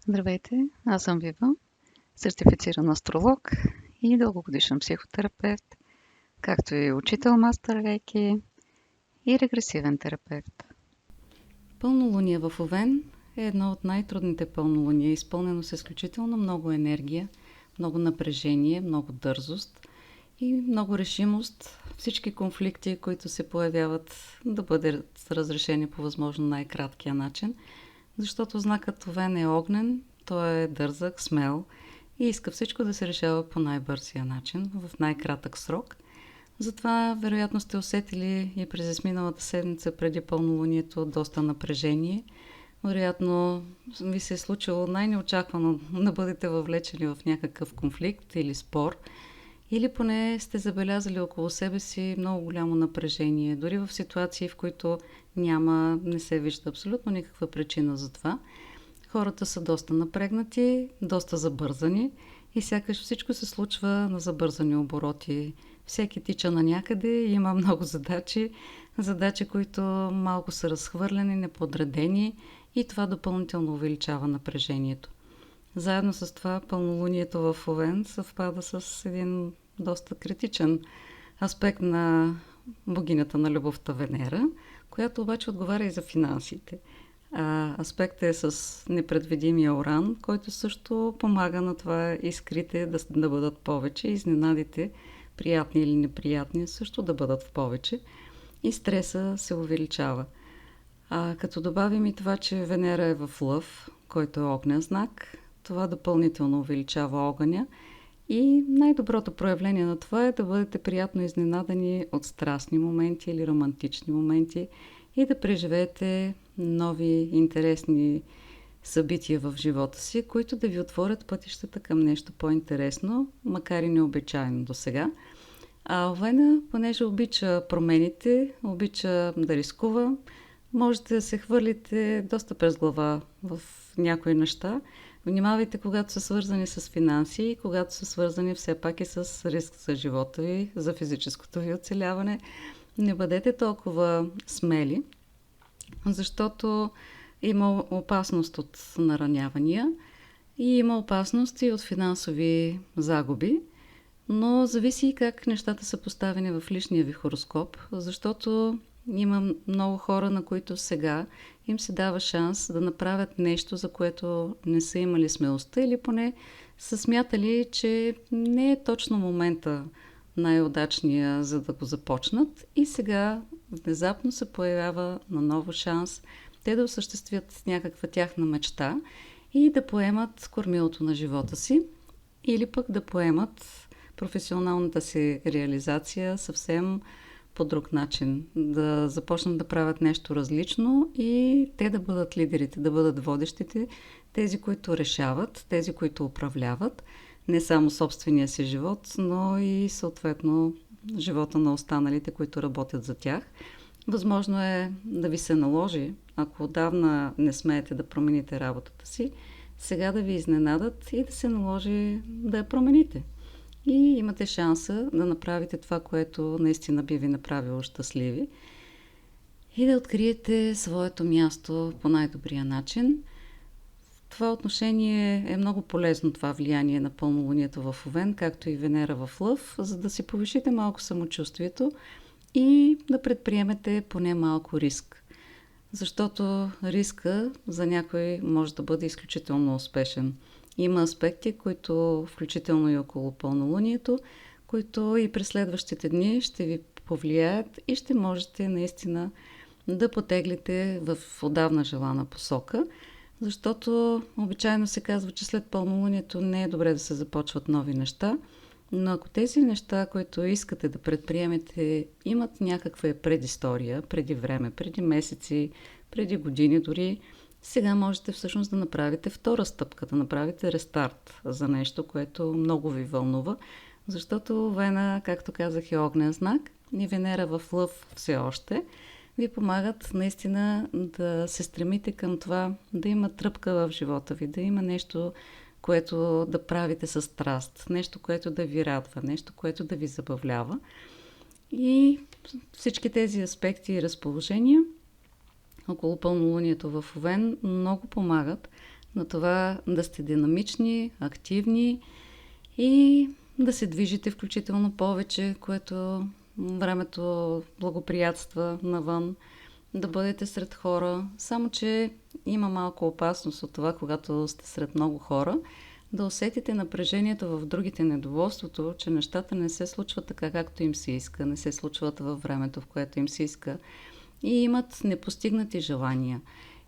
Здравейте, аз съм Вива, сертифициран астролог и дългогодишен психотерапевт, както и учител мастер рейки и регресивен терапевт. Пълнолуние в Овен е едно от най-трудните пълнолуния, изпълнено с изключително много енергия, много напрежение, много дързост и много решимост всички конфликти, които се появяват, да бъдат разрешени по възможно най-краткия начин, защото знакът Овен е огнен, той е дързък, смел и иска всичко да се решава по най-бързия начин, в най-кратък срок. Затова, вероятно сте усетили и през изминалата седмица преди пълнолунието доста напрежение. Вероятно ви се е случило най-неочаквано да бъдете въвлечени в някакъв конфликт или спор, или поне сте забелязали около себе си много голямо напрежение, дори в ситуации, в които не се вижда абсолютно никаква причина за това. Хората са доста напрегнати, доста забързани и сякаш всичко се случва на забързани обороти. Всеки тича на някъде и има много задачи, които малко са разхвърлени, неподредени и това допълнително увеличава напрежението. Заедно с това пълнолунието в Овен съвпада с един доста критичен аспект на богинята на любовта Венера, която обаче отговаря и за финансите. Аспектът е с непредвидимия Уран, който също помага на това искрите да бъдат повече, изненадите, приятни или неприятни, също да бъдат в повече и стреса се увеличава. Като добавим и това, че Венера е в Лъв, който е огнен знак, това допълнително увеличава огъня и най-доброто проявление на това е да бъдете приятно изненадани от страстни моменти или романтични моменти и да преживеете нови интересни събития в живота си, които да ви отворят пътищата към нещо по-интересно, макар и необичайно до сега. А Овена, понеже обича промените, обича да рискува, можете да се хвърлите доста през глава в някои неща. Внимавайте, когато са свързани с финанси и когато са свързани все пак и с риск за живота ви, за физическото ви оцеляване. Не бъдете толкова смели, защото има опасност от наранявания и има опасност и от финансови загуби, но зависи и как нещата са поставени в личния ви хороскоп, защото има много хора, на които сега им се дава шанс да направят нещо, за което не са имали смелостта или поне са смятали, че не е точно момента най-удачния, за да го започнат и сега внезапно се появява наново шанс те да осъществят някаква тяхна мечта и да поемат кормилото на живота си или пък да поемат професионалната си реализация съвсем по друг начин, да започнат да правят нещо различно и те да бъдат лидерите, да бъдат водещите, тези, които решават, тези, които управляват не само собствения си живот, но и съответно живота на останалите, които работят за тях. Възможно е да ви се наложи, ако отдавна не смеете да промените работата си, сега да ви изненадат и да се наложи да я промените. И имате шанса да направите това, което наистина би ви направило щастливи и да откриете своето място по най-добрия начин. В това отношение е много полезно това влияние на пълнолунието в Овен, както и Венера в Лъв, за да си повишите малко самочувствието и да предприемете поне малко риск. Защото риска за някой може да бъде изключително успешен. Има аспекти, които, включително и около пълнолунието, които и през следващите дни ще ви повлияят и ще можете наистина да потеглите в отдавна желана посока, защото обичайно се казва, че след пълнолунието не е добре да се започват нови неща, но ако тези неща, които искате да предприемете, имат някаква предистория, преди време, преди месеци, преди години дори, сега можете всъщност да направите втора стъпка, да направите рестарт за нещо, което много ви вълнува, защото Вена, както казах, е огнен знак и Венера в Лъв все още ви помагат наистина да се стремите към това, да има тръпка в живота ви, да има нещо, което да правите със страст, нещо, което да ви радва, нещо, което да ви забавлява. И всички тези аспекти и разположения около пълнолунието в Овен много помагат на това да сте динамични, активни и да се движите включително повече, което времето благоприятства навън, да бъдете сред хора. Само че има малко опасност от това, когато сте сред много хора, да усетите напрежението в другите, недоволството, че нещата не се случват така, както им се иска, не се случват във времето, в което им се иска и имат непостигнати желания.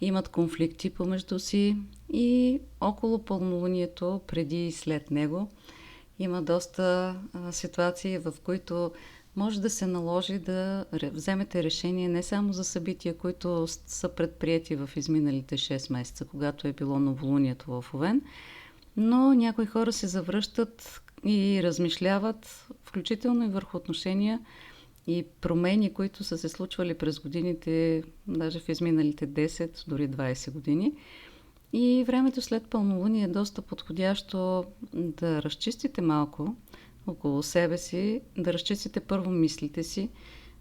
Имат конфликти помежду си и около пълнолунието, преди и след него, има доста ситуации, в които може да се наложи да вземете решение не само за събития, които са предприяти в изминалите 6 месеца, когато е било новолунието в Овен, но някои хора се завръщат и размишляват, включително и върху отношения и промени, които са се случвали през годините, даже в изминалите 10, дори 20 години. И времето след пълнолуние е доста подходящо да разчистите малко около себе си, да разчистите първо мислите си,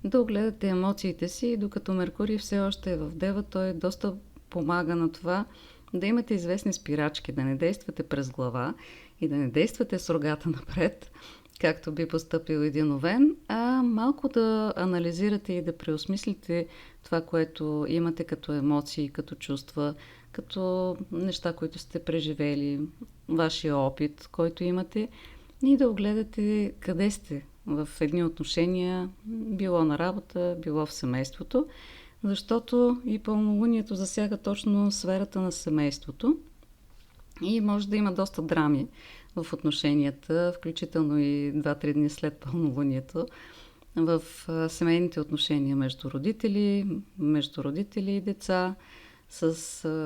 да огледате емоциите си, докато Меркурий все още е в Дева, той доста помага на това да имате известни спирачки, да не действате през глава и да не действате с рогата напред, както би постъпил един Овен, а малко да анализирате и да преосмислите това, което имате като емоции, като чувства, като неща, които сте преживели, вашия опит, който имате, и да огледате къде сте в едни отношения, било на работа, било в семейството, защото и пълнолунието засяга точно сферата на семейството и може да има доста драми в отношенията, включително и 2-3 дни след пълнолунието, в семейните отношения между родители и деца,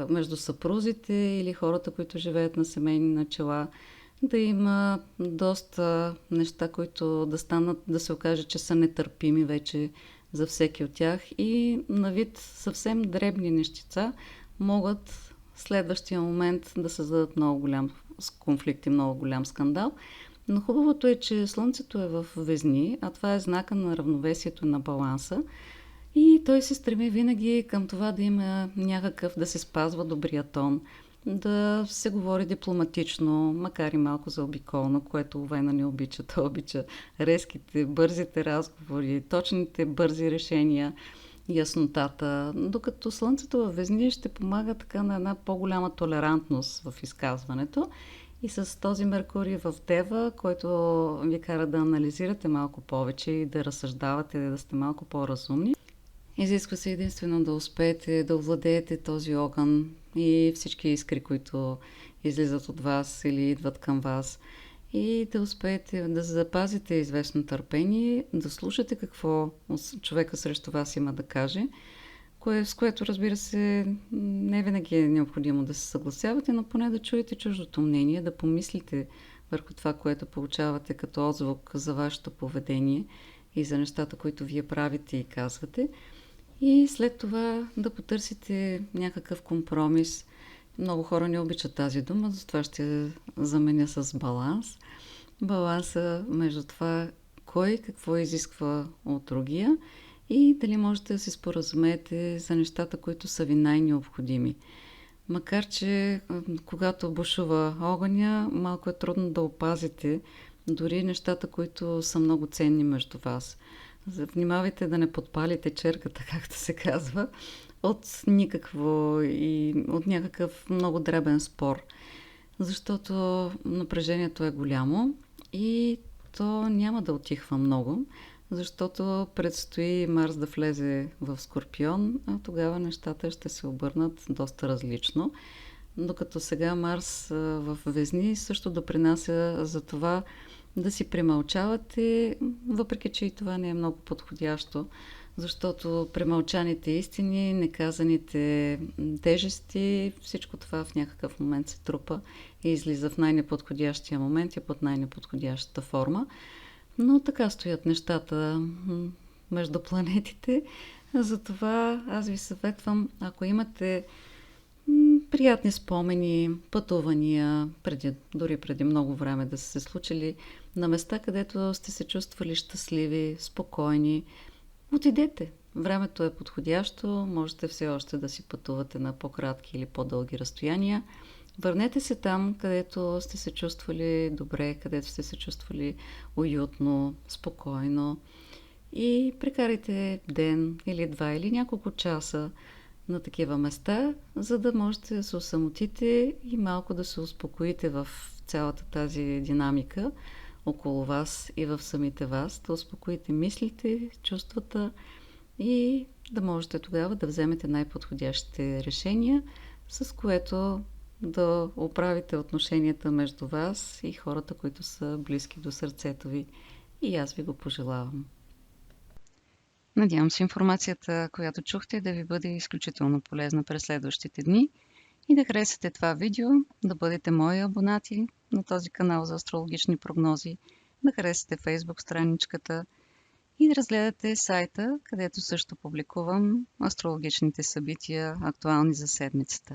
между съпрузите или хората, които живеят на семейни начала, да има доста неща, които да станат, да се окаже, че са нетърпими вече за всеки от тях и на вид съвсем дребни нещица могат в следващия момент да създадат много голям конфликт и много голям скандал. Но хубавото е, че Слънцето е в Везни, а това е знака на равновесието и на баланса. И той се стреми винаги към това да има някакъв, да се спазва добрия тон, да се говори дипломатично, макар и малко заобиколно, което Овена не обича. Той обича резките, бързите разговори, точните бързи решения, яснотата, докато Слънцето във Везни ще помага така на една по-голяма толерантност в изказването. И с този Меркурий в Дева, който ви кара да анализирате малко повече и да разсъждавате, да сте малко по-разумни, изисква се единствено да успеете да овладеете този огън и всички искри, които излизат от вас или идват към вас, и да успеете да запазите известно търпение, да слушате какво човека срещу вас има да каже, с което, разбира се, не винаги е необходимо да се съгласявате, но поне да чуете чуждото мнение, да помислите върху това, което получавате като отзвук за вашето поведение и за нещата, които вие правите и казвате. И след това да потърсите някакъв компромис. Много хора не обичат тази дума, затова ще заменя с баланс. Баланса между това кой какво изисква от другия и дали можете да се споразумеете за нещата, които са ви най-необходими. Макар че когато бушува огъня, малко е трудно да опазите дори нещата, които са много ценни между вас. Внимавайте да не подпалите черката, както се казва, от никакво и от някакъв много дребен спор, защото напрежението е голямо и то няма да утихва много, защото предстои Марс да влезе в Скорпион, а тогава нещата ще се обърнат доста различно. Докато сега Марс в Везни също допринася за това да си премълчавате, въпреки че и това не е много подходящо, защото премълчаните истини, неказаните тежести, всичко това в някакъв момент се трупа и излиза в най-неподходящия момент и под най-неподходящата форма. Но така стоят нещата между планетите. Затова аз ви съветвам, ако имате приятни спомени, пътувания, дори преди много време да са се случили на места, където сте се чувствали щастливи, спокойни, отидете. Времето е подходящо, можете все още да си пътувате на по-кратки или по-дълги разстояния. Върнете се там, където сте се чувствали добре, където сте се чувствали уютно, спокойно и прекарайте ден или два или няколко часа на такива места, за да можете да се осамотите и малко да се успокоите в цялата тази динамика около вас и в самите вас, да успокоите мислите, чувствата и да можете тогава да вземете най-подходящите решения, с което да оправите отношенията между вас и хората, които са близки до сърцето ви. И аз ви го пожелавам. Надявам се информацията, която чухте, да ви бъде изключително полезна през следващите дни и да харесате това видео, да бъдете мои абонати на този канал за астрологични прогнози, да харесате Facebook страничката и да разгледате сайта, където също публикувам астрологичните събития, актуални за седмицата.